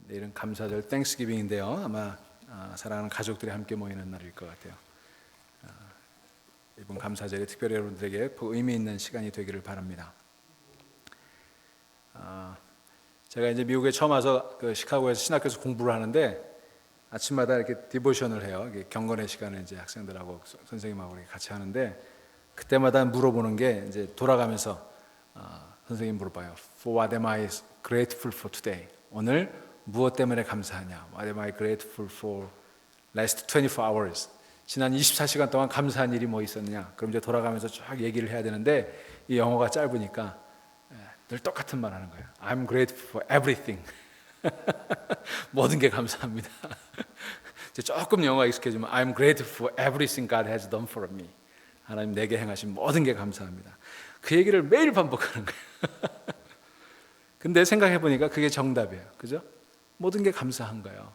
내일은 감사절 땡스기빙인데요. 아마 사랑하는 가족들이 함께 모이는 날일 것 같아요. 이번 감사절이 특별히 여러분들에게 의미 있는 시간이 되기를 바랍니다. 제가 이제 미국에 처음 와서 시카고에서 신학교에서 공부를 하는데 아침마다 이렇게 디보션을 해요. 경건의 시간을 이제 학생들하고 선생님하고 이렇게 같이 하는데 그때마다 물어보는 게 이제 돌아가면서 선생님 물어봐요. For what am I grateful for today? 오늘 무엇 때문에 감사하냐? What am I grateful for last 24 hours? 지난 24시간 동안 감사한 일이 뭐 있었느냐? 그럼 이제 돌아가면서 쫙 얘기를 해야 되는데 이 영어가 짧으니까 늘 똑같은 말 하는 거예요. I'm grateful for everything. 모든 게 감사합니다. 조금 영어가 익숙해지면 I'm grateful for everything God has done for me. 하나님 내게 행하신 모든 게 감사합니다. 그 얘기를 매일 반복하는 거예요. 근데 생각해 보니까 그게 정답이에요. 그죠? 모든 게 감사한 거예요.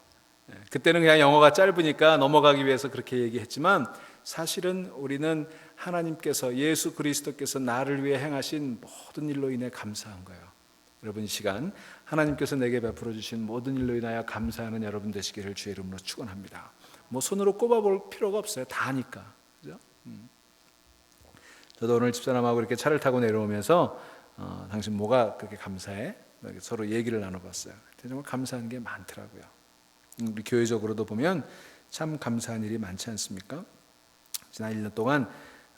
그때는 그냥 영어가 짧으니까 넘어가기 위해서 그렇게 얘기했지만 사실은 우리는 하나님께서 예수 그리스도께서 나를 위해 행하신 모든 일로 인해 감사한 거예요. 여러분 이 시간 하나님께서 내게 베풀어 주신 모든 일로 인하여 감사하는 여러분 되시기를 주의 이름으로 축원합니다. 뭐 손으로 꼽아볼 필요가 없어요. 다 아니까. 그죠? 저도 오늘 집사람하고 이렇게 차를 타고 내려오면서 당신 뭐가 그렇게 감사해? 서로 얘기를 나눠봤어요. 정말 감사한 게 많더라고요. 우리 교회적으로도 보면 참 감사한 일이 많지 않습니까? 지난 1년 동안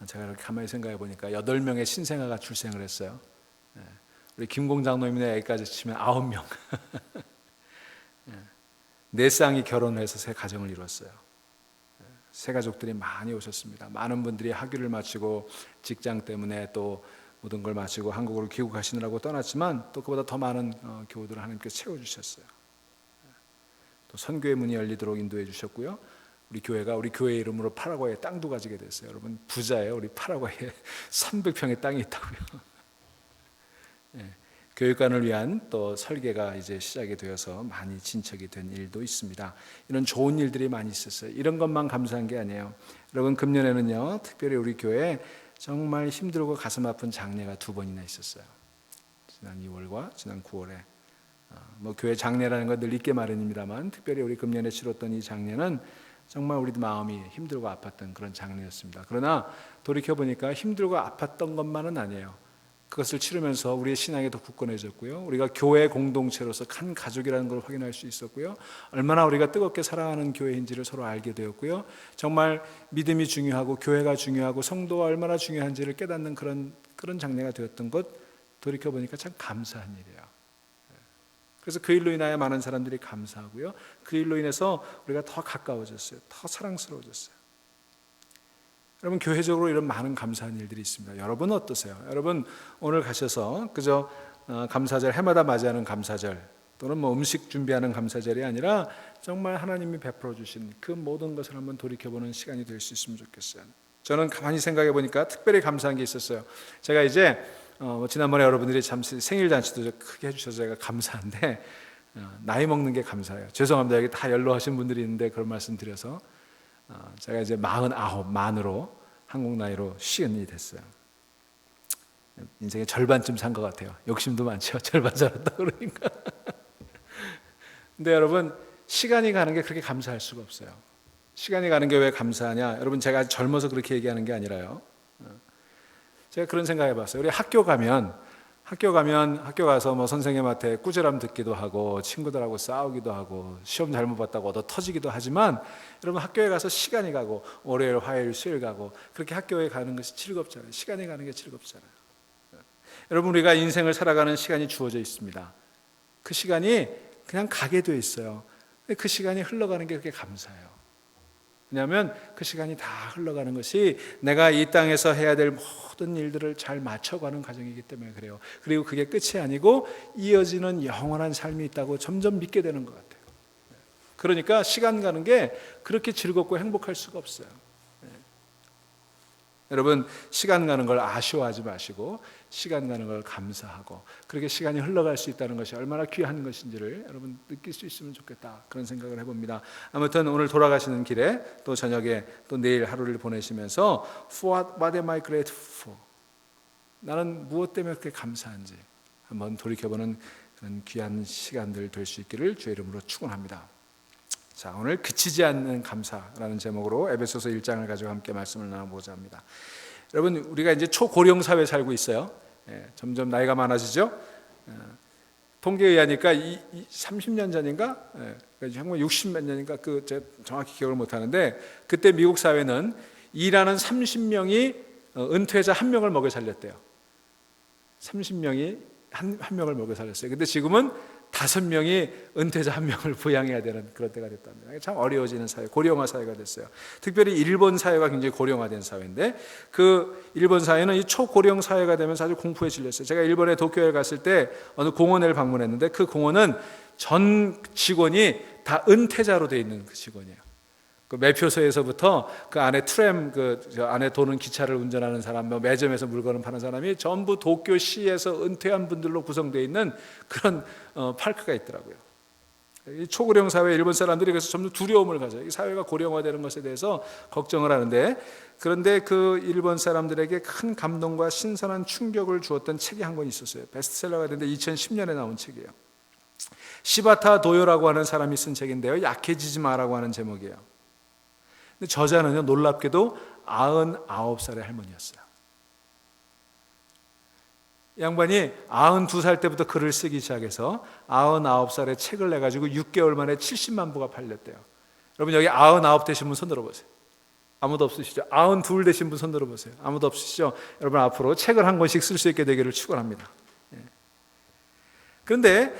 제가 이렇게 가만히 생각해 보니까 8명의 신생아가 출생을 했어요. 우리 김공장로님네 애기까지 치면 9명. 4쌍이 결혼해서 새 가정을 이뤘어요. 새 가족들이 많이 오셨습니다. 많은 분들이 학위를 마치고 직장 때문에 또 모든 걸 마치고 한국으로 귀국하시느라고 떠났지만 또 그보다 더 많은 교우들을 하나님께서 채워주셨어요. 또 선교의 문이 열리도록 인도해 주셨고요. 우리 교회가 우리 교회 이름으로 파라과이에 땅도 가지게 됐어요. 여러분 부자예요. 우리 파라과이에 300평의 땅이 있다고요. 교육관을 위한 또 설계가 이제 시작이 되어서 많이 진척이 된 일도 있습니다. 이런 좋은 일들이 많이 있었어요. 이런 것만 감사한 게 아니에요. 여러분 금년에는요, 특별히 우리 교회에 정말 힘들고 가슴 아픈 장례가 2번이나 있었어요. 지난 2월과 지난 9월에 뭐 교회 장례라는 건 늘 있게 마련입니다만 특별히 우리 금년에 치렀던 이 장례는 정말 우리도 마음이 힘들고 아팠던 그런 장례였습니다. 그러나 돌이켜보니까 힘들고 아팠던 것만은 아니에요. 그것을 치르면서 우리의 신앙이 더 굳건해졌고요. 우리가 교회 공동체로서 한 가족이라는 걸 확인할 수 있었고요. 얼마나 우리가 뜨겁게 사랑하는 교회인지를 서로 알게 되었고요. 정말 믿음이 중요하고 교회가 중요하고 성도가 얼마나 중요한지를 깨닫는 그런 장례가 되었던 것 돌이켜보니까 참 감사한 일이에요. 그래서 그 일로 인하여 많은 사람들이 감사하고요. 그 일로 인해서 우리가 더 가까워졌어요. 더 사랑스러워졌어요. 여러분 교회적으로 이런 많은 감사한 일들이 있습니다. 여러분은 어떠세요? 여러분 오늘 가셔서 그저 감사절 해마다 맞이하는 감사절 또는 뭐 음식 준비하는 감사절이 아니라 정말 하나님이 베풀어 주신 그 모든 것을 한번 돌이켜보는 시간이 될 수 있으면 좋겠어요. 저는 가만히 생각해 보니까 특별히 감사한 게 있었어요. 제가 이제 지난번에 여러분들이 참 생일 잔치도 크게 해주셔서 제가 감사한데 나이 먹는 게 감사해요. 죄송합니다. 여기 다 연로하신 분들이 있는데 그런 말씀 드려서 제가 이제 49 만으로 한국 나이로 50이 됐어요. 인생의 절반쯤 산 것 같아요. 욕심도 많죠. 절반 살았다 그러니까. 근데 여러분 시간이 가는 게 그렇게 감사할 수가 없어요. 시간이 가는 게 왜 감사하냐? 여러분 제가 젊어서 그렇게 얘기하는 게 아니라요. 제가 그런 생각해 봤어요. 우리 학교 가서 뭐 선생님한테 꾸지람 듣기도 하고 친구들하고 싸우기도 하고 시험 잘못 봤다고 얻어 터지기도 하지만 여러분 학교에 가서 시간이 가고 월요일, 화요일, 수요일 가고 그렇게 학교에 가는 것이 즐겁잖아요. 시간이 가는 게 즐겁잖아요. 여러분 우리가 인생을 살아가는 시간이 주어져 있습니다. 그 시간이 그냥 가게 돼 있어요. 그 시간이 흘러가는 게 그렇게 감사해요. 왜냐하면 그 시간이 다 흘러가는 것이 내가 이 땅에서 해야 될 모든 일들을 잘 맞춰가는 과정이기 때문에 그래요. 그리고 그게 끝이 아니고 이어지는 영원한 삶이 있다고 점점 믿게 되는 것 같아요. 그러니까 시간 가는 게 그렇게 즐겁고 행복할 수가 없어요. 여러분 시간 가는 걸 아쉬워하지 마시고 시간 가는 걸 감사하고 그렇게 시간이 흘러갈 수 있다는 것이 얼마나 귀한 것인지를 여러분 느낄 수 있으면 좋겠다 그런 생각을 해봅니다. 아무튼 오늘 돌아가시는 길에 또 저녁에 또 내일 하루를 보내시면서 what am I grateful for? 나는 무엇 때문에 그렇게 감사한지 한번 돌이켜보는 그런 귀한 시간들 될 수 있기를 주의 이름으로 축원합니다. 자, 오늘 그치지 않는 감사라는 제목으로 에베소서 1장을 가지고 함께 말씀을 나눠보자 합니다. 여러분, 우리가 이제 초고령 사회에 살고 있어요. 점점 나이가 많아지죠. 통계에 의하니까 30년 전인가, 정말 60몇 년인가, 제가 정확히 기억을 못 하는데, 그때 미국 사회는 일하는 30명이 은퇴자 1명을 먹여 살렸대요. 30명이 한 명을 먹여 살렸어요. 근데 지금은 5명이 은퇴자 1명을 부양해야 되는 그런 때가 됐답니다. 참 어려워지는 사회, 고령화 사회가 됐어요. 특별히 일본 사회가 굉장히 고령화된 사회인데, 그 일본 사회는 이 초고령 사회가 되면서 아주 공포에 질렸어요. 제가 일본의 도쿄에 갔을 때 어느 공원을 방문했는데, 그 공원은 전 직원이 다 은퇴자로 되어 있는 그 직원이에요. 그 매표소에서부터 그 안에 트램, 저 안에 도는 기차를 운전하는 사람, 매점에서 물건을 파는 사람이 전부 도쿄시에서 은퇴한 분들로 구성되어 있는 그런 파크가 있더라고요. 이 초고령 사회 일본 사람들이 그래서 점점 두려움을 가져요. 이 사회가 고령화되는 것에 대해서 걱정을 하는데, 그런데 그 일본 사람들에게 큰 감동과 신선한 충격을 주었던 책이 한 권 있었어요. 베스트셀러가 됐는데 2010년에 나온 책이에요. 시바타 도요라고 하는 사람이 쓴 책인데요, 약해지지 마라고 하는 제목이에요. 근데 저자는요, 놀랍게도 99살의 할머니였어요. 이 양반이 92살 때부터 글을 쓰기 시작해서 99살에 책을 내가지고 6개월 만에 70만 부가 팔렸대요. 여러분, 여기 99 되신 분 손 들어보세요. 아무도 없으시죠? 92 되신 분 손 들어보세요. 아무도 없으시죠? 여러분, 앞으로 책을 한 권씩 쓸 수 있게 되기를 축원합니다. 그런데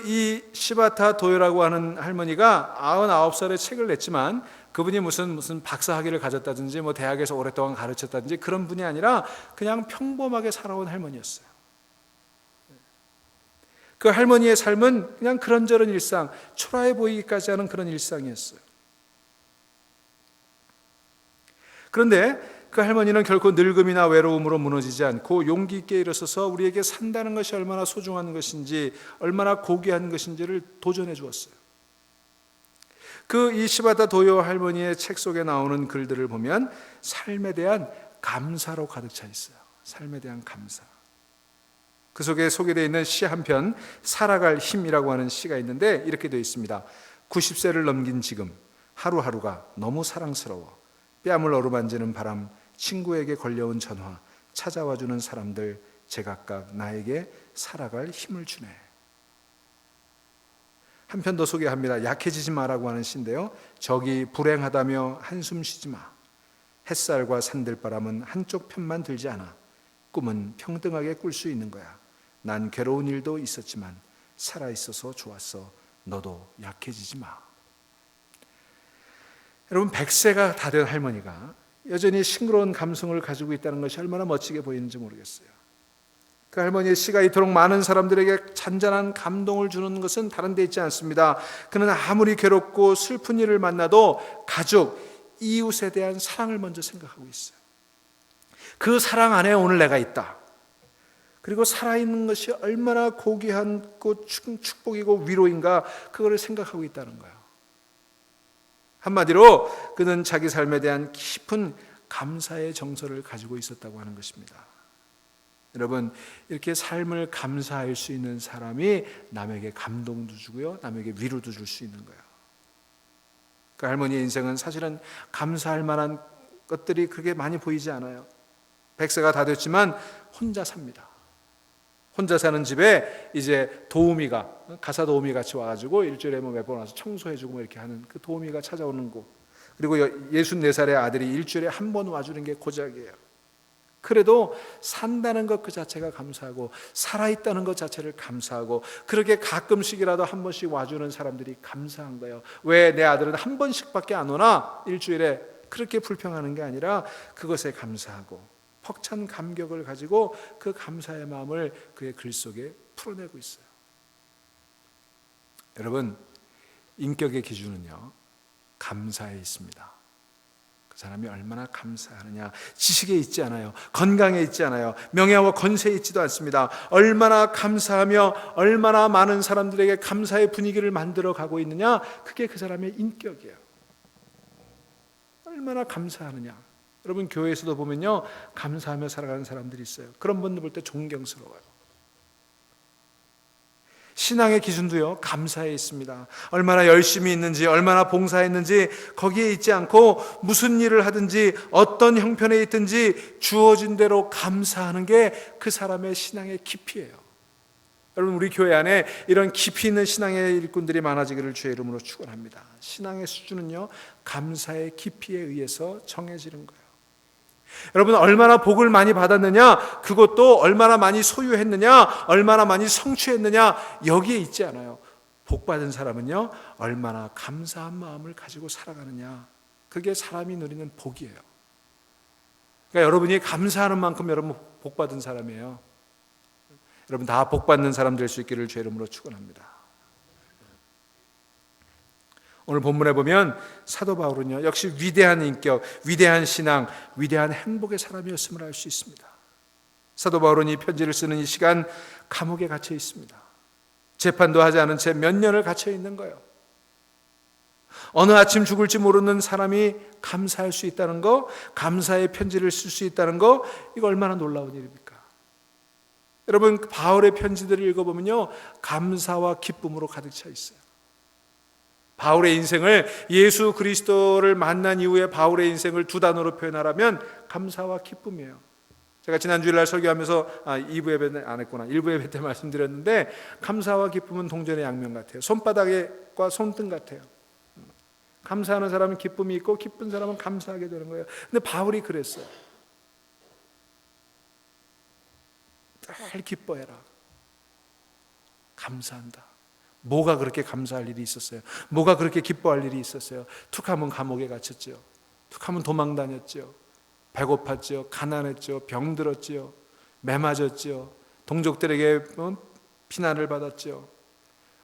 이 시바타 도요라고 하는 할머니가 99살에 책을 냈지만, 그분이 무슨 박사 학위를 가졌다든지 대학에서 오랫동안 가르쳤다든지 그런 분이 아니라 그냥 평범하게 살아온 할머니였어요. 그 할머니의 삶은 그냥 그런저런 일상, 초라해 보이기까지 하는 그런 일상이었어요. 그런데 그 할머니는 결코 늙음이나 외로움으로 무너지지 않고 용기 있게 일어서서 우리에게 산다는 것이 얼마나 소중한 것인지, 얼마나 고귀한 것인지를 도전해 주었어요. 이 시바타 도요 할머니의 책 속에 나오는 글들을 보면 삶에 대한 감사로 가득 차 있어요. 삶에 대한 감사. 그 속에 소개되어 있는 시 한 편, 살아갈 힘이라고 하는 시가 있는데 이렇게 되어 있습니다. 90세를 넘긴 지금 하루하루가 너무 사랑스러워. 뺨을 어루만지는 바람, 친구에게 걸려온 전화, 찾아와주는 사람들, 제각각 나에게 살아갈 힘을 주네. 한 편 더 소개합니다. 약해지지 마라고 하는 시인데요, 저기 불행하다며 한숨 쉬지 마. 햇살과 산들바람은 한쪽 편만 들지 않아. 꿈은 평등하게 꿀 수 있는 거야. 난 괴로운 일도 있었지만 살아있어서 좋았어. 너도 약해지지 마. 여러분, 100세가 다 된 할머니가 여전히 싱그러운 감성을 가지고 있다는 것이 얼마나 멋지게 보이는지 모르겠어요. 그 할머니의 시가 이토록 많은 사람들에게 잔잔한 감동을 주는 것은 다른 데 있지 않습니다. 그는 아무리 괴롭고 슬픈 일을 만나도 가족, 이웃에 대한 사랑을 먼저 생각하고 있어요. 그 사랑 안에 오늘 내가 있다. 그리고 살아있는 것이 얼마나 고귀한 축복이고 위로인가, 그거를 생각하고 있다는 거예요. 한마디로 그는 자기 삶에 대한 깊은 감사의 정서를 가지고 있었다고 하는 것입니다. 여러분, 이렇게 삶을 감사할 수 있는 사람이 남에게 감동도 주고요, 남에게 위로도 줄 수 있는 거예요. 그 할머니의 인생은 사실은 감사할 만한 것들이 그렇게 많이 보이지 않아요. 100세가 다 됐지만 혼자 삽니다. 혼자 사는 집에 이제 도우미가, 가사 도우미 같이 와가지고 일주일에 몇 번 와서 청소해주고 이렇게 하는 그 도우미가 찾아오는 거. 그리고 64살의 아들이 일주일에 한 번 와주는 게 고작이에요. 그래도 산다는 것 그 자체가 감사하고, 살아있다는 것 자체를 감사하고, 그렇게 가끔씩이라도 한 번씩 와주는 사람들이 감사한 거예요. 왜 내 아들은 한 번씩밖에 안 오나? 일주일에. 그렇게 불평하는 게 아니라 그것에 감사하고 벅찬 감격을 가지고 그 감사의 마음을 그의 글 속에 풀어내고 있어요. 여러분, 인격의 기준은요, 감사에 있습니다. 그 사람이 얼마나 감사하느냐. 지식에 있지 않아요. 건강에 있지 않아요. 명예와 권세에 있지도 않습니다. 얼마나 감사하며 얼마나 많은 사람들에게 감사의 분위기를 만들어 가고 있느냐, 그게 그 사람의 인격이에요. 얼마나 감사하느냐. 여러분, 교회에서도 보면요, 감사하며 살아가는 사람들이 있어요. 그런 분들 볼 때 존경스러워요. 신앙의 기준도요, 감사에 있습니다. 얼마나 열심히 있는지, 얼마나 봉사했는지 거기에 있지 않고 무슨 일을 하든지 어떤 형편에 있든지 주어진 대로 감사하는 게 그 사람의 신앙의 깊이예요. 여러분, 우리 교회 안에 이런 깊이 있는 신앙의 일꾼들이 많아지기를 주의 이름으로 축원합니다. 신앙의 수준은요, 감사의 깊이에 의해서 정해지는 거예요. 여러분, 얼마나 복을 많이 받았느냐, 그것도 얼마나 많이 소유했느냐, 얼마나 많이 성취했느냐, 여기에 있지 않아요. 복 받은 사람은요, 얼마나 감사한 마음을 가지고 살아가느냐, 그게 사람이 누리는 복이에요. 그러니까 여러분이 감사하는 만큼 여러분 복 받은 사람이에요. 여러분 다 복 받는 사람 될 수 있기를 주의 이름으로 축원합니다. 오늘 본문에 보면 사도 바울은요, 역시 위대한 인격, 위대한 신앙, 위대한 행복의 사람이었음을 알 수 있습니다. 사도 바울은 이 편지를 쓰는 이 시간 감옥에 갇혀 있습니다. 재판도 하지 않은 채 몇 년을 갇혀 있는 거예요. 어느 아침 죽을지 모르는 사람이 감사할 수 있다는 거, 감사의 편지를 쓸 수 있다는 거, 이거 얼마나 놀라운 일입니까? 여러분, 바울의 편지들을 읽어보면요, 감사와 기쁨으로 가득 차 있어요. 바울의 인생을, 예수 그리스도를 만난 이후에 바울의 인생을 두 단어로 표현하라면 감사와 기쁨이에요. 제가 지난 주일날 설교하면서 2부 예배 안 했구나, 1부 예배 때 말씀드렸는데, 감사와 기쁨은 동전의 양면 같아요. 손바닥과 손등 같아요. 감사하는 사람은 기쁨이 있고 기쁜 사람은 감사하게 되는 거예요. 근데 바울이 그랬어요. 늘 기뻐해라. 감사한다. 뭐가 그렇게 감사할 일이 있었어요? 뭐가 그렇게 기뻐할 일이 있었어요? 툭하면 감옥에 갇혔죠. 툭하면 도망 다녔죠. 배고팠죠. 가난했죠. 병들었죠. 매 맞았죠. 동족들에게 비난을 받았죠.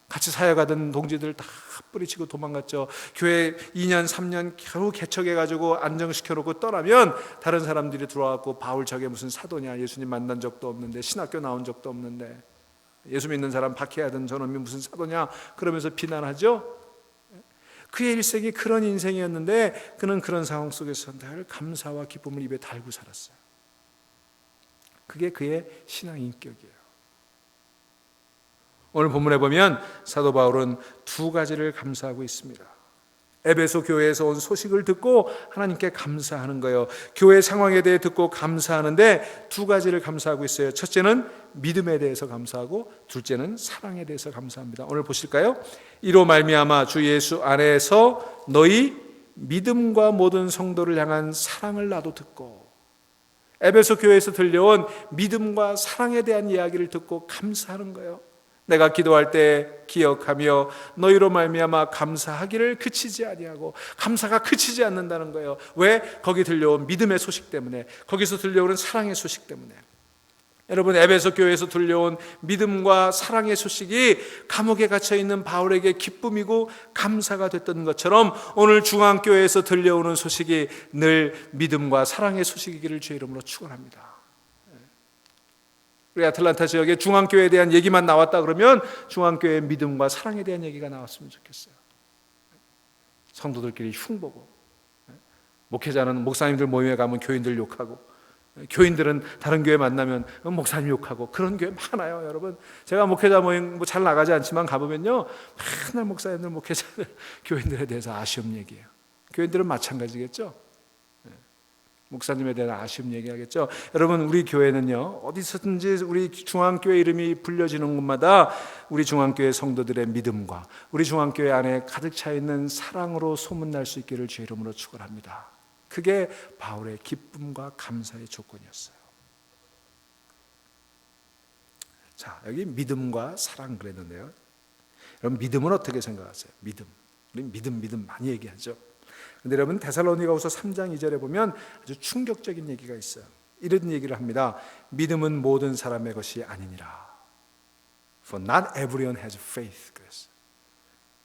같이 사역하던 동지들 다 뿌리치고 도망갔죠. 교회 2년 3년 겨우 개척해가지고 안정시켜놓고 떠나면 다른 사람들이 들어와서 바울 저게 무슨 사도냐, 예수님 만난 적도 없는데, 신학교 나온 적도 없는데, 예수 믿는 사람 박해하던 저놈이 무슨 사도냐, 그러면서 비난하죠. 그의 일생이 그런 인생이었는데 그는 그런 상황 속에서 늘 감사와 기쁨을 입에 달고 살았어요. 그게 그의 신앙 인격이에요. 오늘 본문에 보면 사도 바울은 두 가지를 감사하고 있습니다. 에베소 교회에서 온 소식을 듣고 하나님께 감사하는 거예요. 교회 상황에 대해 듣고 감사하는데 두 가지를 감사하고 있어요. 첫째는 믿음에 대해서 감사하고, 둘째는 사랑에 대해서 감사합니다. 오늘 보실까요? 이로 말미암아 주 예수 안에서 너희 믿음과 모든 성도를 향한 사랑을 나도 듣고, 에베소 교회에서 들려온 믿음과 사랑에 대한 이야기를 듣고 감사하는 거예요. 내가 기도할 때 기억하며 너희로 말미암아 감사하기를 그치지 아니하고, 감사가 그치지 않는다는 거예요. 왜? 거기 들려온 믿음의 소식 때문에, 거기서 들려오는 사랑의 소식 때문에. 여러분, 에베소 교회에서 들려온 믿음과 사랑의 소식이 감옥에 갇혀 있는 바울에게 기쁨이고 감사가 됐던 것처럼 오늘 중앙교회에서 들려오는 소식이 늘 믿음과 사랑의 소식이기를 주의 이름으로 축원합니다. 우리 아틀란타 지역에 중앙교회에 대한 얘기만 나왔다 그러면 중앙교회의 믿음과 사랑에 대한 얘기가 나왔으면 좋겠어요. 성도들끼리 흉보고, 목회자는 목사님들 모임에 가면 교인들 욕하고, 교인들은 다른 교회 만나면 목사님 욕하고, 그런 교회 많아요. 여러분, 제가 목회자 모임 잘 나가지 않지만 가보면요, 맨날 목사님들, 목회자들, 교인들에 대해서 아쉬움 얘기해요. 교인들은 마찬가지겠죠. 목사님에 대한 아쉬움 얘기하겠죠. 여러분, 우리 교회는요, 어디서든지 우리 중앙교회 이름이 불려지는 곳마다 우리 중앙교회 성도들의 믿음과 우리 중앙교회 안에 가득 차 있는 사랑으로 소문날 수 있기를 주의 이름으로 축원합니다. 그게 바울의 기쁨과 감사의 조건이었어요. 자, 여기 믿음과 사랑 그랬는데요. 여러분, 믿음은 어떻게 생각하세요? 믿음. 우리 믿음 많이 얘기하죠. 근데 여러분, 데살로니가후서 3장 2절에 보면 아주 충격적인 얘기가 있어요. 이런 얘기를 합니다. 믿음은 모든 사람의 것이 아니니라. For not everyone has faith. 그랬어요.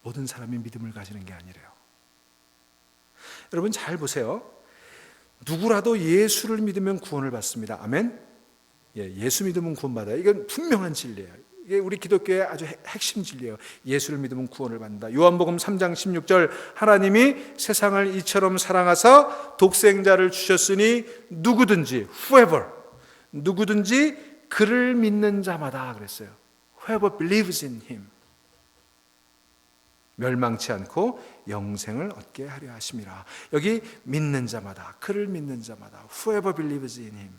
모든 사람이 믿음을 가지는 게 아니래요. 여러분, 잘 보세요. 누구라도 예수를 믿으면 구원을 받습니다. 아멘? 예수 믿으면 구원받아요. 이건 분명한 진리예요. 이게 우리 기독교의 아주 핵심 진리예요. 예수를 믿으면 구원을 받는다. 요한복음 3장 16절, 하나님이 세상을 이처럼 사랑하사 독생자를 주셨으니 누구든지, whoever, 누구든지 그를 믿는 자마다 그랬어요. whoever believes in him 멸망치 않고 영생을 얻게 하려 하심이라. 여기 믿는 자마다, 그를 믿는 자마다 whoever believes in him.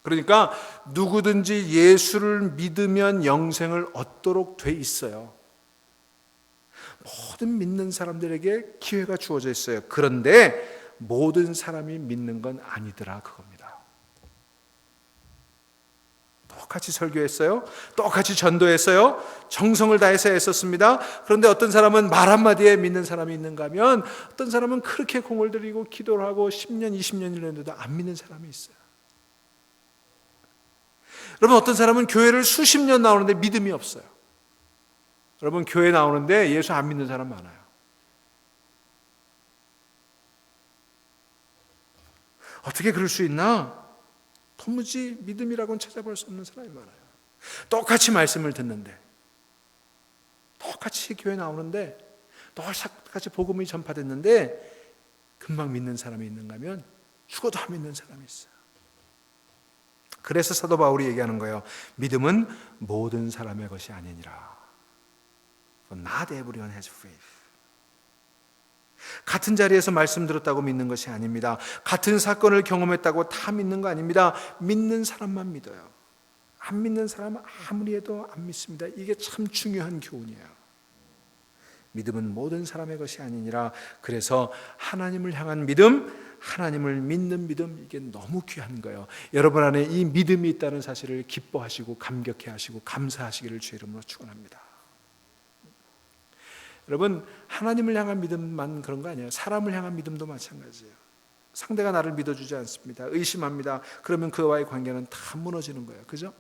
그러니까 누구든지 예수를 믿으면 영생을 얻도록 돼 있어요. 모든 믿는 사람들에게 기회가 주어져 있어요. 그런데 모든 사람이 믿는 건 아니더라 그겁니다. 똑같이 설교했어요. 똑같이 전도했어요. 정성을 다해서 했었습니다. 그런데 어떤 사람은 말 한마디에 믿는 사람이 있는가 하면 어떤 사람은 그렇게 공을 들이고 기도를 하고 10년, 20년 일했는데도 안 믿는 사람이 있어요. 여러분, 어떤 사람은 교회를 수십 년 나오는데 믿음이 없어요. 여러분, 교회 나오는데 예수 안 믿는 사람 많아요. 어떻게 그럴 수 있나? 도무지 믿음이라고는 찾아볼 수 없는 사람이 많아요. 똑같이 말씀을 듣는데, 똑같이 교회 나오는데, 똑같이 복음이 전파됐는데 금방 믿는 사람이 있는가 하면 죽어도 안 믿는 사람이 있어요. 그래서 사도 바울이 얘기하는 거예요. 믿음은 모든 사람의 것이 아니니라. Not everyone has faith. 같은 자리에서 말씀 들었다고 믿는 것이 아닙니다. 같은 사건을 경험했다고 다 믿는 거 아닙니다. 믿는 사람만 믿어요. 안 믿는 사람은 아무리 해도 안 믿습니다. 이게 참 중요한 교훈이에요. 믿음은 모든 사람의 것이 아니니라. 그래서 하나님을 향한 믿음, 하나님을 믿는 믿음, 이게 너무 귀한 거예요. 여러분 안에 이 믿음이 있다는 사실을 기뻐하시고 감격해 하시고 감사하시기를 주의 이름으로 축원합니다. 여러분, 하나님을 향한 믿음만 그런 거 아니에요. 사람을 향한 믿음도 마찬가지예요. 상대가 나를 믿어주지 않습니다. 의심합니다. 그러면 그와의 관계는 다 무너지는 거예요. 그죠?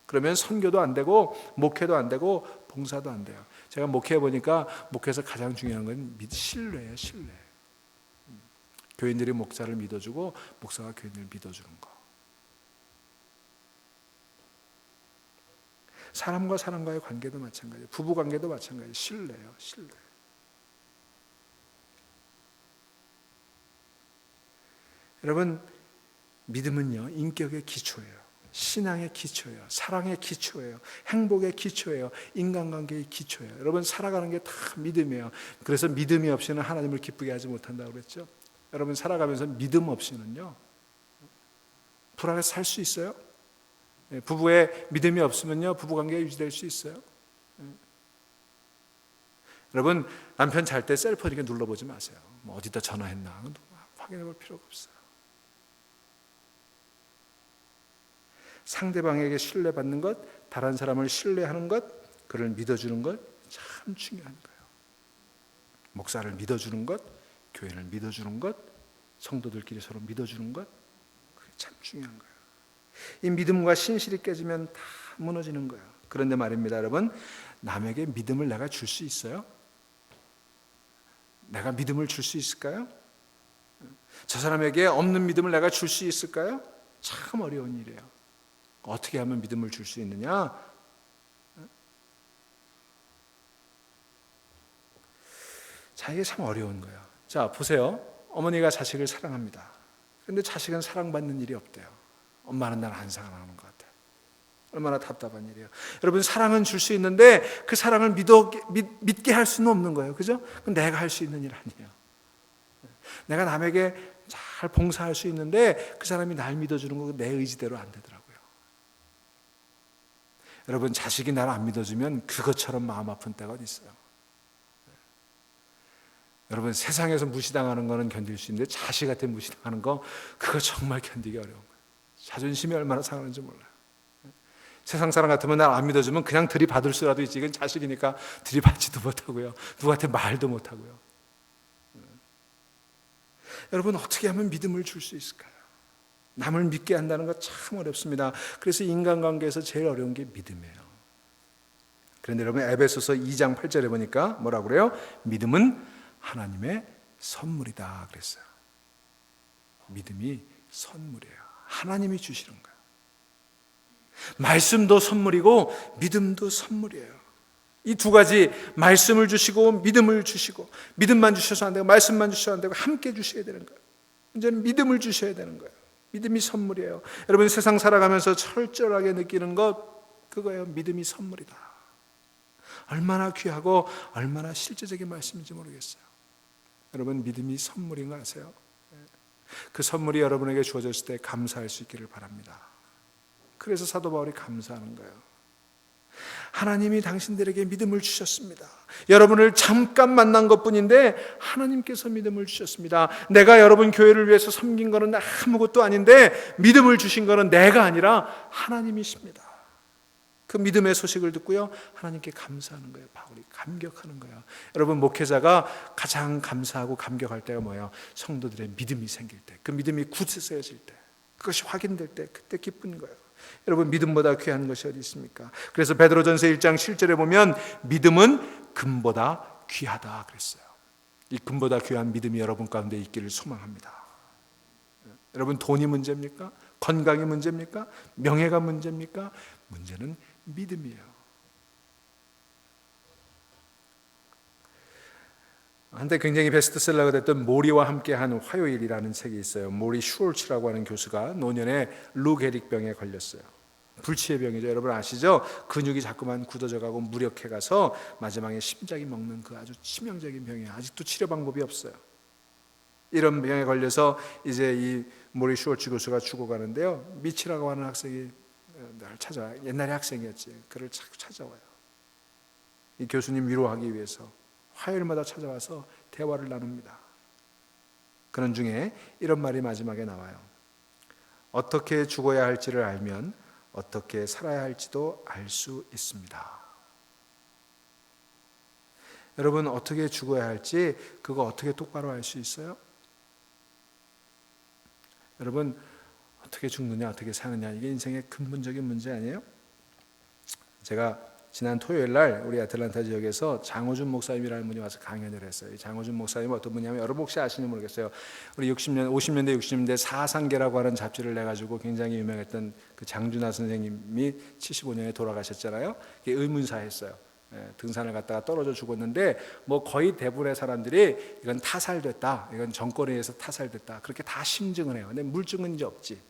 그러면 선교도 안 되고 목회도 안 되고 봉사도 안 돼요. 제가 목회해 보니까 목회에서 가장 중요한 건 신뢰예요. 신뢰. 교인들이 목사를 믿어주고 목사가 교인을 믿어주는 거. 사람과 사람과의 관계도 마찬가지예요. 부부 관계도 마찬가지예요. 신뢰예요. 신뢰. 여러분, 믿음은요, 인격의 기초예요. 신앙의 기초예요. 사랑의 기초예요. 행복의 기초예요. 인간관계의 기초예요. 여러분, 살아가는 게 다 믿음이에요. 그래서 믿음이 없이는 하나님을 기쁘게 하지 못한다고 그랬죠. 여러분, 살아가면서 믿음 없이는요, 불안해서 살 수 있어요? 부부의 믿음이 없으면요, 부부관계가 유지될 수 있어요? 여러분, 남편 잘 때 셀프 이렇게 눌러보지 마세요. 뭐 어디다 전화했나 확인해 볼 필요가 없어요. 상대방에게 신뢰받는 것, 다른 사람을 신뢰하는 것, 그를 믿어주는 것 참 중요한 거예요. 목사를 믿어주는 것, 교회를 믿어주는 것, 성도들끼리 서로 믿어주는 것, 그게 참 중요한 거예요. 이 믿음과 신실이 깨지면 다 무너지는 거예요. 그런데 말입니다, 여러분, 남에게 믿음을 내가 줄 수 있어요? 내가 믿음을 줄 수 있을까요? 저 사람에게 없는 믿음을 내가 줄 수 있을까요? 참 어려운 일이에요. 어떻게 하면 믿음을 줄 수 있느냐? 자, 이게 참 어려운 거예요. 자, 보세요. 어머니가 자식을 사랑합니다. 그런데 자식은 사랑받는 일이 없대요. 엄마는 날 안 사랑하는 것 같아요. 얼마나 답답한 일이에요. 여러분, 사랑은 줄 수 있는데 그 사랑을 믿게 할 수는 없는 거예요. 그죠? 그건 내가 할 수 있는 일 아니에요. 내가 남에게 잘 봉사할 수 있는데 그 사람이 날 믿어주는 거 내 의지대로 안 되더라고요. 여러분, 자식이 나를 안 믿어주면 그것처럼 마음 아픈 때가 어디 있어요. 여러분, 세상에서 무시당하는 거는 견딜 수 있는데 자식한테 무시당하는 거, 그거 정말 견디기 어려운 거예요. 자존심이 얼마나 상하는지 몰라요. 세상 사람 같으면 날 안 믿어주면 그냥 들이받을 수라도 있지, 이건 자식이니까 들이받지도 못하고요, 누구한테 말도 못하고요. 여러분, 어떻게 하면 믿음을 줄 수 있을까요? 남을 믿게 한다는 거 참 어렵습니다. 그래서 인간관계에서 제일 어려운 게 믿음이에요. 그런데 여러분, 에베소서 2장 8절에 보니까 뭐라고 그래요? 믿음은 하나님의 선물이다 그랬어요. 믿음이 선물이에요. 하나님이 주시는 거예요. 말씀도 선물이고 믿음도 선물이에요. 이 두 가지, 말씀을 주시고 믿음을 주시고, 믿음만 주셔서 안 되고 말씀만 주셔서 안 되고 함께 주셔야 되는 거예요. 이제는 믿음을 주셔야 되는 거예요. 믿음이 선물이에요. 여러분, 세상 살아가면서 철저하게 느끼는 것, 그거예요. 믿음이 선물이다. 얼마나 귀하고 얼마나 실제적인 말씀인지 모르겠어요. 여러분, 믿음이 선물인 거 아세요? 그 선물이 여러분에게 주어졌을 때 감사할 수 있기를 바랍니다. 그래서 사도 바울이 감사하는 거예요. 하나님이 당신들에게 믿음을 주셨습니다. 여러분을 잠깐 만난 것뿐인데 하나님께서 믿음을 주셨습니다. 내가 여러분 교회를 위해서 섬긴 거는 아무것도 아닌데 믿음을 주신 거는 내가 아니라 하나님이십니다. 그 믿음의 소식을 듣고요, 하나님께 감사하는 거예요. 바울이 감격하는 거예요. 여러분, 목회자가 가장 감사하고 감격할 때가 뭐예요? 성도들의 믿음이 생길 때, 그 믿음이 굳세어질 때, 그것이 확인될 때, 그때 기쁜 거예요. 여러분, 믿음보다 귀한 것이 어디 있습니까? 그래서 베드로전서 1장 7절에 보면 믿음은 금보다 귀하다 그랬어요. 이 금보다 귀한 믿음이 여러분 가운데 있기를 소망합니다. 여러분, 돈이 문제입니까? 건강이 문제입니까? 명예가 문제입니까? 문제는 믿음이에요. 한때 굉장히 베스트셀러가 됐던 모리와 함께한 화요일이라는 책이 있어요. 모리 슈얼츠라고 하는 교수가 노년에 루 게릭병에 걸렸어요. 불치의 병이죠. 여러분 아시죠? 근육이 자꾸만 굳어져가고 무력해가서 마지막에 심장이 먹는 그 아주 치명적인 병이에요. 아직도 치료 방법이 없어요. 이런 병에 걸려서 이제 이 모리 슈얼츠 교수가 죽어가는데요, 미치라고 하는 학생이 날 찾아와요. 옛날에 학생이었지. 그를 찾아와요. 이 교수님 위로하기 위해서 화요일마다 찾아와서 대화를 나눕니다. 그런 중에 이런 말이 마지막에 나와요. 어떻게 죽어야 할지를 알면 어떻게 살아야 할지도 알 수 있습니다. 여러분, 어떻게 죽어야 할지 그거 어떻게 똑바로 알 수 있어요? 여러분, 어떻게 죽느냐 어떻게 사느냐, 이게 인생의 근본적인 문제 아니에요? 제가 지난 토요일 날 우리 애틀란타 지역에서 장호준 목사님이라는 분이 와서 강연을 했어요. 이 장호준 목사님은 어떤 분이냐면, 여러분 혹시 아시는지 모르겠어요. 우리 50년대 60년대 사상계라고 하는 잡지를 내가지고 굉장히 유명했던 그 장준하 선생님이 75년에 돌아가셨잖아요. 이게 의문사했어요. 등산을 갔다가 떨어져 죽었는데 뭐 거의 대부분의 사람들이 이건 타살됐다, 이건 정권에 의해서 타살됐다, 그렇게 다 심증을 해요. 근데 물증은 이제 없지.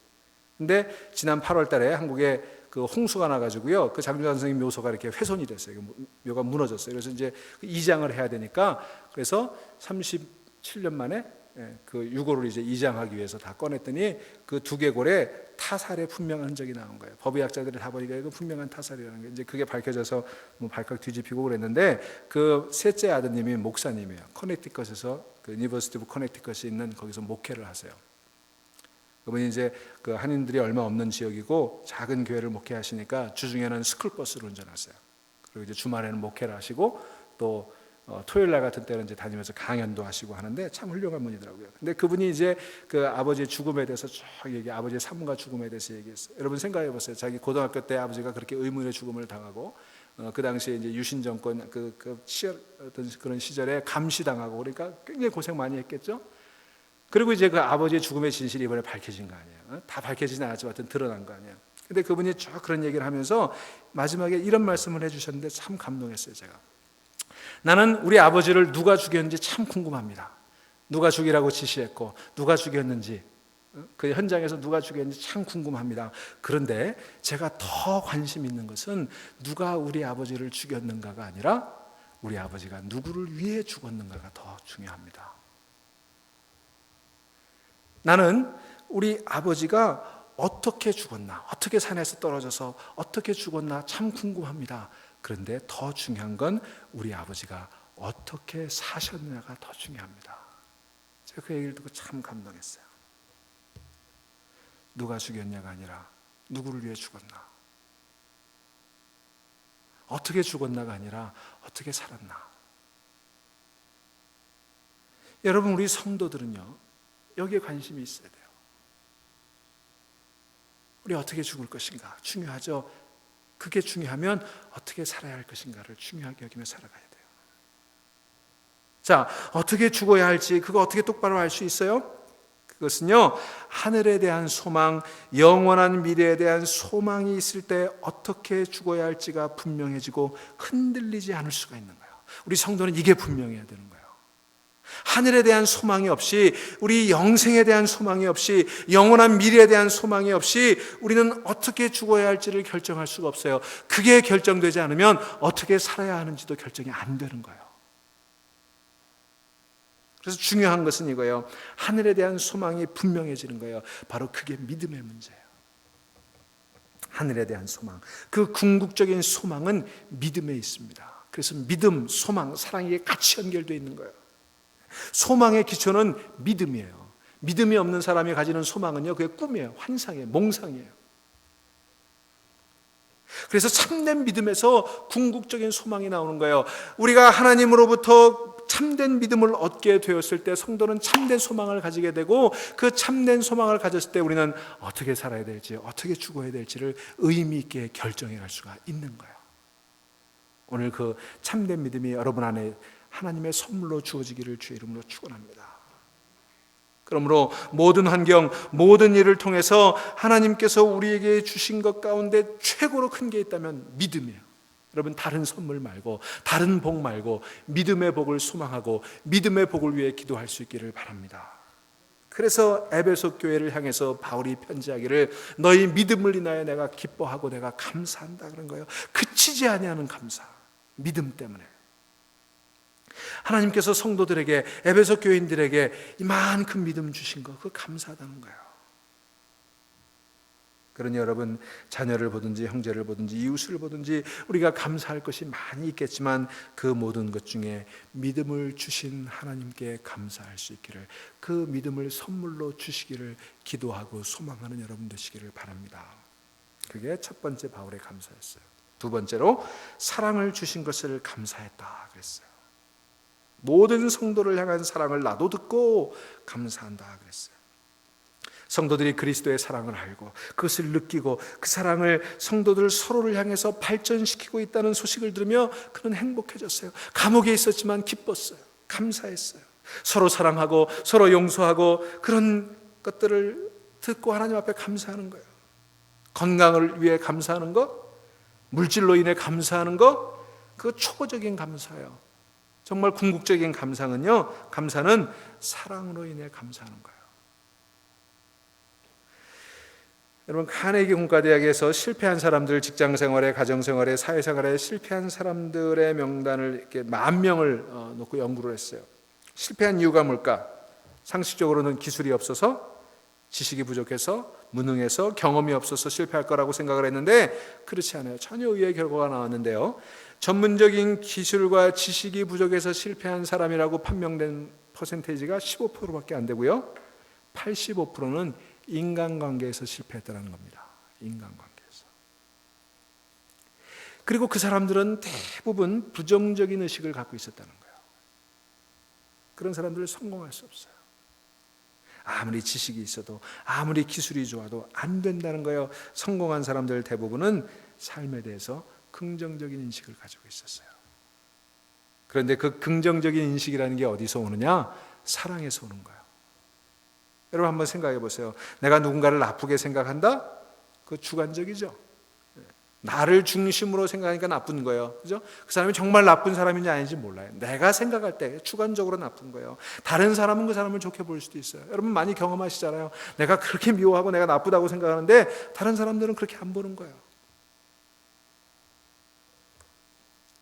근데 지난 8월 달에 한국에 그 홍수가 나가지고요, 그 장준하 선생님 묘소가 이렇게 훼손이 됐어요. 묘가 무너졌어요. 그래서 이제 이장을 해야 되니까, 그래서 37년 만에 그 유골을 이제 이장하기 위해서 다 꺼냈더니 그 두개골에 타살의 분명한 흔적이 나온 거예요. 법의학자들이 다 보니까 이거 분명한 타살이라는 게, 이제 그게 밝혀져서 뭐 발칵 뒤집히고 그랬는데, 그 셋째 아드님이 목사님이에요. 커네티컷에서 그 유니버시티 오브 커네티컷이 있는 거기서 목회를 하세요. 그분이 이제 그 한인들이 얼마 없는 지역이고 작은 교회를 목회하시니까 주중에는 스쿨버스를 운전하세요. 그리고 이제 주말에는 목회를 하시고 또 토요일 날 같은 때는 이제 다니면서 강연도 하시고 하는데 참 훌륭한 분이더라고요. 근데 그분이 이제 그 아버지의 죽음에 대해서 쭉 아버지의 삶과 죽음에 대해서 얘기했어요. 여러분 생각해 보세요. 자기 고등학교 때 아버지가 그렇게 의문의 죽음을 당하고, 그 당시에 이제 유신 정권 그 치열했던 그런 시절에 감시당하고, 그러니까 굉장히 고생 많이 했겠죠. 그리고 이제 그 아버지의 죽음의 진실이 이번에 밝혀진 거 아니에요. 다 밝혀지진 않았지만 하여튼 드러난 거 아니에요. 근데 그분이 쭉 그런 얘기를 하면서 마지막에 이런 말씀을 해주셨는데 참 감동했어요. 제가, 나는 우리 아버지를 누가 죽였는지 참 궁금합니다. 누가 죽이라고 지시했고 누가 죽였는지, 그 현장에서 누가 죽였는지 참 궁금합니다. 그런데 제가 더 관심 있는 것은 누가 우리 아버지를 죽였는가가 아니라 우리 아버지가 누구를 위해 죽었는가가 더 중요합니다. 나는 우리 아버지가 어떻게 죽었나, 어떻게 산에서 떨어져서 어떻게 죽었나 참 궁금합니다. 그런데 더 중요한 건 우리 아버지가 어떻게 사셨느냐가 더 중요합니다. 제가 그 얘기를 듣고 참 감동했어요. 누가 죽였냐가 아니라 누구를 위해 죽었나, 어떻게 죽었나가 아니라 어떻게 살았나. 여러분, 우리 성도들은요 여기에 관심이 있어야 돼요. 우리 어떻게 죽을 것인가 중요하죠. 그게 중요하면 어떻게 살아야 할 것인가를 중요하게 여기며 살아가야 돼요. 자, 어떻게 죽어야 할지 그거 어떻게 똑바로 알 수 있어요? 그것은요, 하늘에 대한 소망, 영원한 미래에 대한 소망이 있을 때 어떻게 죽어야 할지가 분명해지고 흔들리지 않을 수가 있는 거예요. 우리 성도는 이게 분명해야 되는 거예요. 하늘에 대한 소망이 없이, 우리 영생에 대한 소망이 없이, 영원한 미래에 대한 소망이 없이 우리는 어떻게 죽어야 할지를 결정할 수가 없어요. 그게 결정되지 않으면 어떻게 살아야 하는지도 결정이 안 되는 거예요. 그래서 중요한 것은 이거예요. 하늘에 대한 소망이 분명해지는 거예요. 바로 그게 믿음의 문제예요. 하늘에 대한 소망, 그 궁극적인 소망은 믿음에 있습니다. 그래서 믿음, 소망, 사랑이 같이 연결되어 있는 거예요. 소망의 기초는 믿음이에요. 믿음이 없는 사람이 가지는 소망은요, 그게 꿈이에요. 환상이에요. 몽상이에요. 그래서 참된 믿음에서 궁극적인 소망이 나오는 거예요. 우리가 하나님으로부터 참된 믿음을 얻게 되었을 때 성도는 참된 소망을 가지게 되고, 그 참된 소망을 가졌을 때 우리는 어떻게 살아야 될지, 어떻게 죽어야 될지를 의미 있게 결정해 갈 수가 있는 거예요. 오늘 그 참된 믿음이 여러분 안에 하나님의 선물로 주어지기를 주의 이름으로 축원합니다. 그러므로 모든 환경, 모든 일을 통해서 하나님께서 우리에게 주신 것 가운데 최고로 큰 게 있다면 믿음이에요. 여러분, 다른 선물 말고, 다른 복 말고 믿음의 복을 소망하고 믿음의 복을 위해 기도할 수 있기를 바랍니다. 그래서 에베소 교회를 향해서 바울이 편지하기를 너희 믿음을 인하여 내가 기뻐하고 내가 감사한다 그런 거예요. 그치지 아니하는 감사, 믿음 때문에. 하나님께서 성도들에게, 에베소 교인들에게 이만큼 믿음 주신 거, 그거 감사하다는 거예요. 그러니 여러분, 자녀를 보든지 형제를 보든지 이웃을 보든지 우리가 감사할 것이 많이 있겠지만 그 모든 것 중에 믿음을 주신 하나님께 감사할 수 있기를, 그 믿음을 선물로 주시기를 기도하고 소망하는 여러분 되시기를 바랍니다. 그게 첫 번째 바울의 감사였어요. 두 번째로 사랑을 주신 것을 감사했다 그랬어요. 모든 성도를 향한 사랑을 나도 듣고 감사한다 그랬어요. 성도들이 그리스도의 사랑을 알고 그것을 느끼고 그 사랑을 성도들 서로를 향해서 발전시키고 있다는 소식을 들으며 그는 행복해졌어요. 감옥에 있었지만 기뻤어요. 감사했어요. 서로 사랑하고 서로 용서하고 그런 것들을 듣고 하나님 앞에 감사하는 거예요. 건강을 위해 감사하는 것, 물질로 인해 감사하는 것, 그거 초보적인 감사예요. 정말 궁극적인 감사는 사랑으로 인해 감사하는 거예요. 여러분, 카네기 공과대학에서 실패한 사람들, 직장생활에, 가정생활에, 사회생활에 실패한 사람들의 명단을 이렇게 10,000명을 놓고 연구를 했어요. 실패한 이유가 뭘까? 상식적으로는 기술이 없어서, 지식이 부족해서, 무능해서, 경험이 없어서 실패할 거라고 생각을 했는데 그렇지 않아요. 전혀 의외의 결과가 나왔는데요. 전문적인 기술과 지식이 부족해서 실패한 사람이라고 판명된 퍼센테이지가 15%밖에 안 되고요. 85%는 인간관계에서 실패했다는 겁니다. 인간관계에서. 그리고 그 사람들은 대부분 부정적인 의식을 갖고 있었다는 거예요. 그런 사람들은 성공할 수 없어요. 아무리 지식이 있어도, 아무리 기술이 좋아도 안 된다는 거예요. 성공한 사람들 대부분은 삶에 대해서 긍정적인 인식을 가지고 있었어요. 그런데 그 긍정적인 인식이라는 게 어디서 오느냐? 사랑에서 오는 거예요. 여러분 한번 생각해 보세요. 내가 누군가를 나쁘게 생각한다? 그거 주관적이죠. 나를 중심으로 생각하니까 나쁜 거예요. 그죠? 그 사람이 정말 나쁜 사람인지 아닌지 몰라요. 내가 생각할 때 주관적으로 나쁜 거예요. 다른 사람은 그 사람을 좋게 볼 수도 있어요. 여러분 많이 경험하시잖아요. 내가 그렇게 미워하고 내가 나쁘다고 생각하는데 다른 사람들은 그렇게 안 보는 거예요.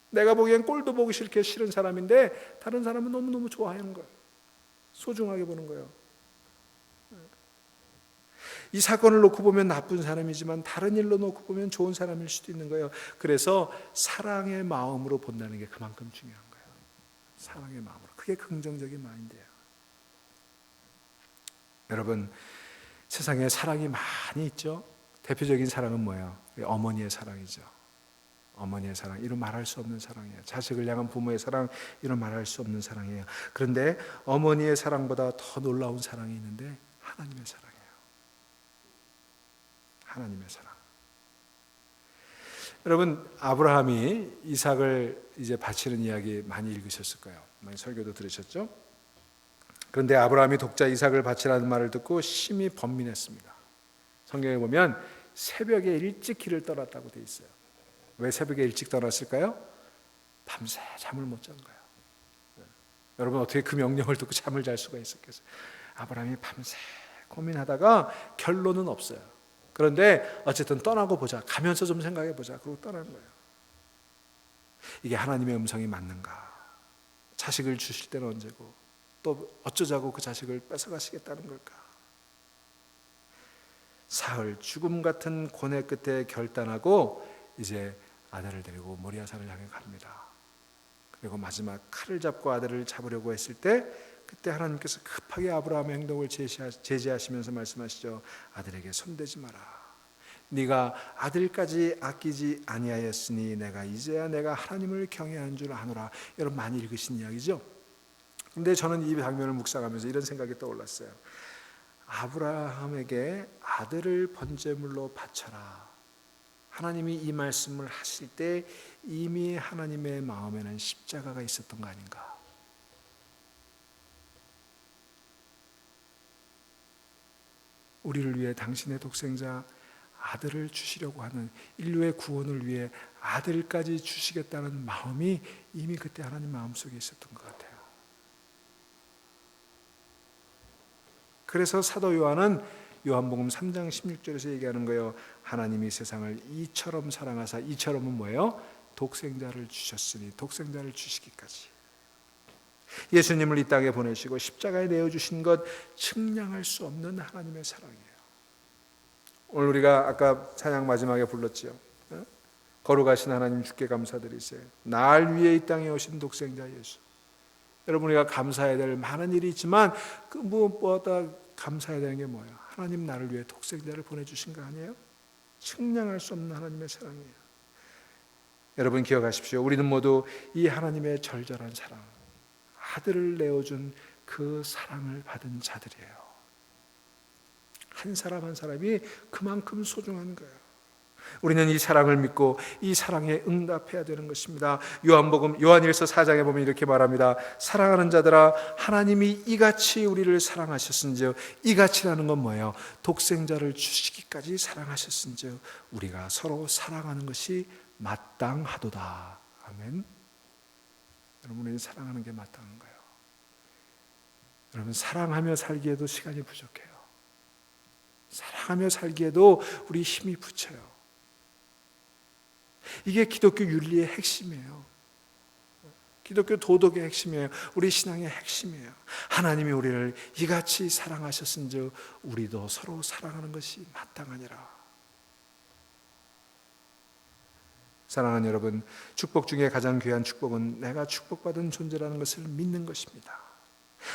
내가 보기엔 꼴도 보기 싫은 사람인데 다른 사람은 너무너무 좋아하는 거예요. 소중하게 보는 거예요. 이 사건을 놓고 보면 나쁜 사람이지만 다른 일로 놓고 보면 좋은 사람일 수도 있는 거예요. 그래서 사랑의 마음으로 본다는 게 그만큼 중요한 거예요. 사랑의 마음으로. 그게 긍정적인 마인드예요. 여러분, 세상에 사랑이 많이 있죠. 대표적인 사랑은 뭐예요? 어머니의 사랑이죠. 어머니의 사랑, 이루 말할 수 없는 사랑이에요. 자식을 향한 부모의 사랑, 이루 말할 수 없는 사랑이에요. 그런데 어머니의 사랑보다 더 놀라운 사랑이 있는데 하나님의 사랑이에요. 하나님의 사랑. 여러분, 아브라함이 이삭을 이제 바치는 이야기 많이 읽으셨을 거예요. 많이 설교도 들으셨죠? 그런데 아브라함이 독자 이삭을 바치라는 말을 듣고 심히 번민했습니다. 성경에 보면 새벽에 일찍 길을 떠났다고 돼 있어요. 왜 새벽에 일찍 떠났을까요? 밤새 잠을 못 잔 거예요. 여러분 어떻게 그 명령을 듣고 잠을 잘 수가 있었겠어요? 아브라함이 밤새 고민하다가 결론은 없어요. 그런데 어쨌든 떠나고 보자, 가면서 좀 생각해 보자, 그러고 떠나는 거예요. 이게 하나님의 음성이 맞는가? 자식을 주실 때는 언제고 또 어쩌자고 그 자식을 뺏어가시겠다는 걸까? 사흘 죽음 같은 고뇌 끝에 결단하고 이제 아들을 데리고 모리아산을 향해 갑니다. 그리고 마지막 칼을 잡고 아들을 잡으려고 했을 때 그때 하나님께서 급하게 아브라함의 행동을 제지하시면서 말씀하시죠. 아들에게 손대지 마라. 네가 아들까지 아끼지 아니하였으니 내가 이제야 내가 하나님을 경외한 줄 아노라. 여러분 많이 읽으신 이야기죠. 근데 저는 이 장면을 묵상하면서 이런 생각이 떠올랐어요. 아브라함에게 아들을 번제물로 바쳐라. 하나님이 이 말씀을 하실 때 이미 하나님의 마음에는 십자가가 있었던 거 아닌가? 우리를 위해 당신의 독생자 아들을 주시려고 하는, 인류의 구원을 위해 아들까지 주시겠다는 마음이 이미 그때 하나님 마음속에 있었던 것 같아요. 그래서 사도 요한은 요한복음 3장 16절에서 얘기하는 거예요. 하나님이 세상을 이처럼 사랑하사, 이처럼은 뭐예요? 독생자를 주셨으니 독생자를 주시기까지. 예수님을 이 땅에 보내시고 십자가에 내어주신 것 측량할 수 없는 하나님의 사랑이에요. 오늘 우리가 아까 찬양 마지막에 불렀지요. 거룩하신 하나님 주께 감사드리세요. 날 위해 이 땅에 오신 독생자 예수. 여러분 우리가 감사해야 될 많은 일이 있지만 그 무엇보다 감사해야 되는 게 뭐예요? 하나님 나를 위해 독생자를 보내주신 거 아니에요? 측량할 수 없는 하나님의 사랑이에요. 여러분 기억하십시오. 우리는 모두 이 하나님의 절절한 사랑, 아들을 내어준 그 사랑을 받은 자들이에요. 한 사람 한 사람이 그만큼 소중한 거예요. 우리는 이 사랑을 믿고 이 사랑에 응답해야 되는 것입니다. 요한일서 4장에 보면 이렇게 말합니다. 사랑하는 자들아, 하나님이 이같이 우리를 사랑하셨은즉, 이같이라는 건 뭐예요? 독생자를 주시기까지 사랑하셨은즉 우리가 서로 사랑하는 것이 마땅하도다. 아멘. 여러분 우리는 사랑하는 게 마땅한 거예요. 여러분 사랑하며 살기에도 시간이 부족해요. 사랑하며 살기에도 우리 힘이 부쳐요. 이게 기독교 윤리의 핵심이에요. 기독교 도덕의 핵심이에요. 우리 신앙의 핵심이에요. 하나님이 우리를 이같이 사랑하셨은즉 우리도 서로 사랑하는 것이 마땅하니라. 사랑하는 여러분, 축복 중에 가장 귀한 축복은 내가 축복받은 존재라는 것을 믿는 것입니다.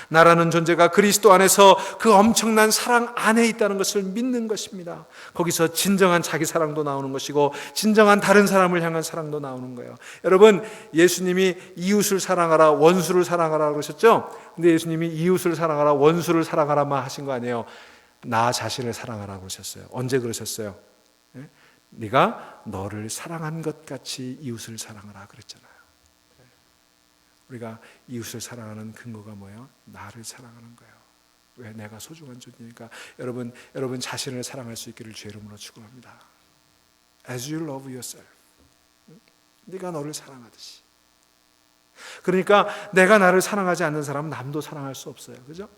나라는 존재가 그리스도 안에서 그 엄청난 사랑 안에 있다는 것을 믿는 것입니다. 거기서 진정한 자기 사랑도 나오는 것이고 진정한 다른 사람을 향한 사랑도 나오는 거예요. 여러분 예수님이 이웃을 사랑하라 원수를 사랑하라 그러셨죠? 근데 예수님이 이웃을 사랑하라 원수를 사랑하라만 하신 거 아니에요. 나 자신을 사랑하라고 그러셨어요. 언제 그러셨어요? 네가 너를 사랑한 것 같이 이웃을 사랑하라 그랬잖아요. 우리가 이웃을 사랑하는 근거가 뭐예요? 나를 사랑하는 거예요. 왜? 내가 소중한 존재니까. 여러분 자신을 사랑할 수 있기를 주의 이름으로 축원합니다. As you love yourself. 네가 너를 사랑하듯이. 그러니까 내가 나를 사랑하지 않는 사람은 남도 사랑할 수 없어요. 그죠?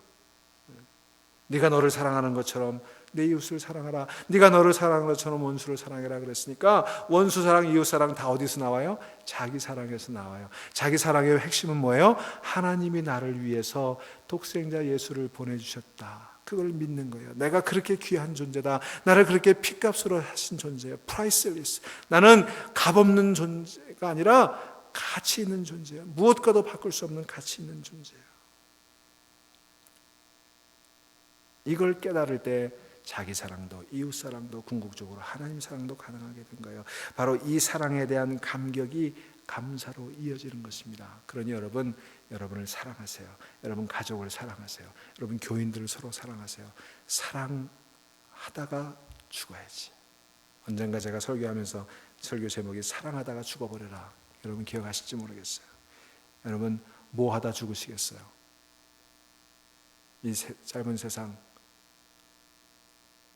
네가 너를 사랑하는 것처럼 내 이웃을 사랑하라. 네가 너를 사랑하는 것처럼 원수를 사랑해라 그랬으니까 원수 사랑, 이웃 사랑 다 어디서 나와요? 자기 사랑에서 나와요. 자기 사랑의 핵심은 뭐예요? 하나님이 나를 위해서 독생자 예수를 보내주셨다. 그걸 믿는 거예요. 내가 그렇게 귀한 존재다. 나를 그렇게 핏값으로 하신 존재예요. priceless. 나는 값없는 존재가 아니라 가치 있는 존재예요. 무엇과도 바꿀 수 없는 가치 있는 존재예요. 이걸 깨달을 때 자기 사랑도 이웃 사랑도 궁극적으로 하나님 사랑도 가능하게 된 거예요. 바로 이 사랑에 대한 감격이 감사로 이어지는 것입니다. 그러니 여러분을 사랑하세요. 여러분 가족을 사랑하세요. 여러분 교인들을 서로 사랑하세요. 사랑하다가 죽어야지. 언젠가 제가 설교하면서 설교 제목이 사랑하다가 죽어버려라. 여러분 기억하실지 모르겠어요. 여러분 뭐 하다 죽으시겠어요? 이 짧은 세상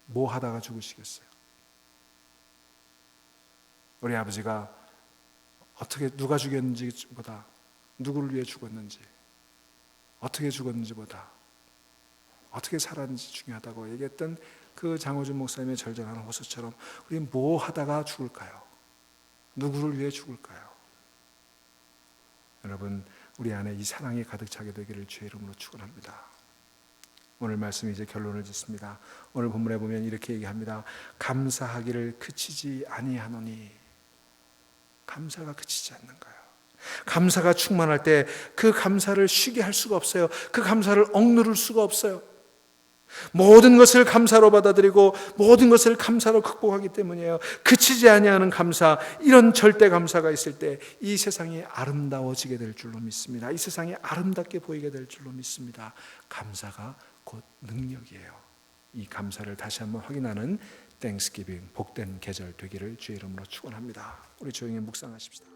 뭐 하다가 죽으시겠어요? 우리 아버지가 어떻게 누가 죽였는지보다 누구를 위해 죽었는지 어떻게 죽었는지보다 어떻게 살았는지 중요하다고 얘기했던 그 장호준 목사님의 절정한 호소처럼 우리 뭐 하다가 죽을까요? 누구를 위해 죽을까요? 여러분, 우리 안에 이 사랑이 가득 차게 되기를 주의 이름으로 축원합니다. 오늘 말씀 이제 결론을 짓습니다. 오늘 본문에 보면 이렇게 얘기합니다. 감사하기를 그치지 아니하노니. 감사가 그치지 않는 거예요. 감사가 충만할 때 그 감사를 쉬게 할 수가 없어요. 그 감사를 억누를 수가 없어요. 모든 것을 감사로 받아들이고 모든 것을 감사로 극복하기 때문이에요. 그치지 아니하는 감사, 이런 절대 감사가 있을 때 이 세상이 아름다워지게 될 줄로 믿습니다. 이 세상이 아름답게 보이게 될 줄로 믿습니다. 감사가 곧 능력이에요. 이 감사를 다시 한번 확인하는 땡스기빙, 복된 계절 되기를 주의 이름으로 축원합니다. 우리 조용히 묵상하십시다.